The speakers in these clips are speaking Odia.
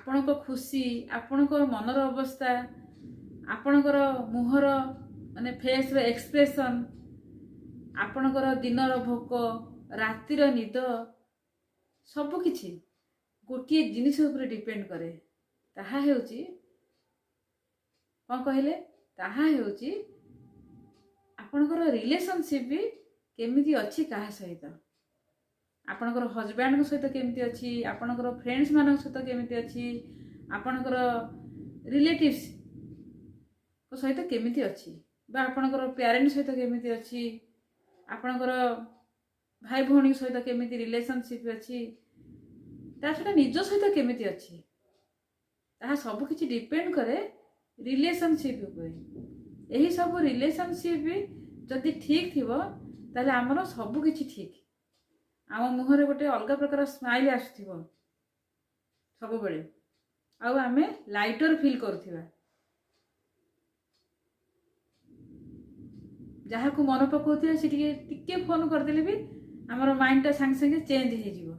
ଆପଣଙ୍କ ଖୁସି, ଆପଣଙ୍କ ମନର ଅବସ୍ଥା, ଆପଣଙ୍କର ମୁହଁର ମାନେ ଫେସ୍ର ଏକ୍ସପ୍ରେସନ୍, ଆପଣଙ୍କର ଦିନର ଭୋକ, ରାତିର ନିଦ, ସବୁକିଛି ଗୋଟିଏ ଜିନିଷ ଉପରେ ଡିପେଣ୍ଡ କରେ। ତାହା ହେଉଛି କ'ଣ କହିଲେ? ତାହା ହେଉଛି ଆପଣଙ୍କର ରିଲେସନସିପ୍ ବି କେମିତି ଅଛି କାହା ସହିତ। ଆପଣଙ୍କର ହଜବ୍ୟାଣ୍ଡଙ୍କ ସହିତ କେମିତି ଅଛି, ଆପଣଙ୍କର ଫ୍ରେଣ୍ଡସ୍ ମାନଙ୍କ ସହିତ କେମିତି ଅଛି, ଆପଣଙ୍କର ରିଲେଟିଭ୍ସଙ୍କ ସହିତ କେମିତି ଅଛି, ବା ଆପଣଙ୍କର ପ୍ୟାରେଣ୍ଟ ସହିତ କେମିତି ଅଛି, ଆପଣଙ୍କର ଭାଇ ଭଉଣୀ ସହିତ କେମିତି ରିଲେସନସିପ୍ ଅଛି, ତା ଛଡ଼ା ନିଜ ସହିତ କେମିତି ଅଛି, ତାହା ସବୁକିଛି ଡିପେଣ୍ଡ କରେ ରିଲେସନସିପ୍ ଉପରେ। ଏହି ସବୁ ରିଲେସନସିପ୍ ଯଦି ଠିକ୍ ଥିବ ତାହେଲେ ଆମର ସବୁକିଛି ଠିକ୍। ଆମ ମୁହଁରେ ଗୋଟେ ଅଲଗା ପ୍ରକାର ସ୍ମାଇଲ୍ ଆସୁଥିବ ସବୁବେଳେ, ଆଉ ଆମେ ଲାଇଟର ଫିଲ୍ କରୁଥିବା। ଯାହାକୁ ମନେ ପକାଉଥିବା ସେ ଟିକେ ଫୋନ୍ କରିଦେଲେ ବି ଆମର ମାଇଣ୍ଡଟା ସାଙ୍ଗେ ସାଙ୍ଗେ ଚେଞ୍ଜ ହେଇଯିବ,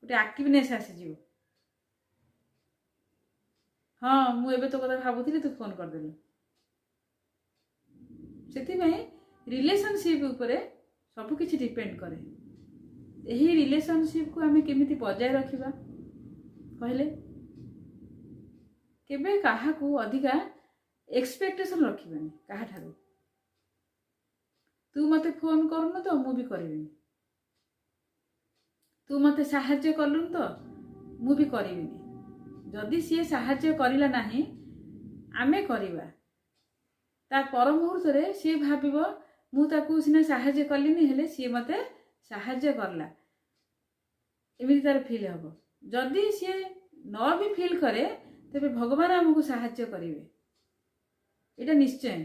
ଗୋଟେ ଆକ୍ଟିଭନେସ୍ ଆସିଯିବ। ହଁ, ମୁଁ ଏବେ ତୋ କଥା ଭାବୁଥିଲି, ତୁ ଫୋନ୍ କରିଦେଲୁ। ସେଥିପାଇଁ ରିଲେସନସିପ୍ ଉପରେ ସବୁକିଛି ଡିପେଣ୍ଡ କରେ। ଏହି ରିଲେସନସିପ୍କୁ ଆମେ କେମିତି ବଜାୟ ରଖିବା କହିଲେ? କେବେ କାହାକୁ ଅଧିକା ଏକ୍ସପେକ୍ଟେସନ୍ ରଖିବାନି କାହାଠାରୁ। ତୁ ମୋତେ ଫୋନ୍ କରୁନୁ ତ ମୁଁ ବି କରିବିନି, ତୁ ମୋତେ ସାହାଯ୍ୟ କଲୁନି ତ ମୁଁ ବି କରିବିନି। ଯଦି ସିଏ ସାହାଯ୍ୟ କରିଲା ନାହିଁ, ଆମେ କରିବା, ତା ପର ମୁହୂର୍ତ୍ତରେ ସିଏ ଭାବିବ ମୁଁ ତାକୁ ସିନା ସାହାଯ୍ୟ କଲିନି, ହେଲେ ସିଏ ମୋତେ ସାହାଯ୍ୟ କଲା, ଏମିତି ତାର ଫିଲ୍ ହେବ। ଯଦି ସିଏ ନ ବି ଫିଲ୍ କରେ ତେବେ ଭଗବାନ ଆମକୁ ସାହାଯ୍ୟ କରିବେ, ଏଇଟା ନିଶ୍ଚୟ।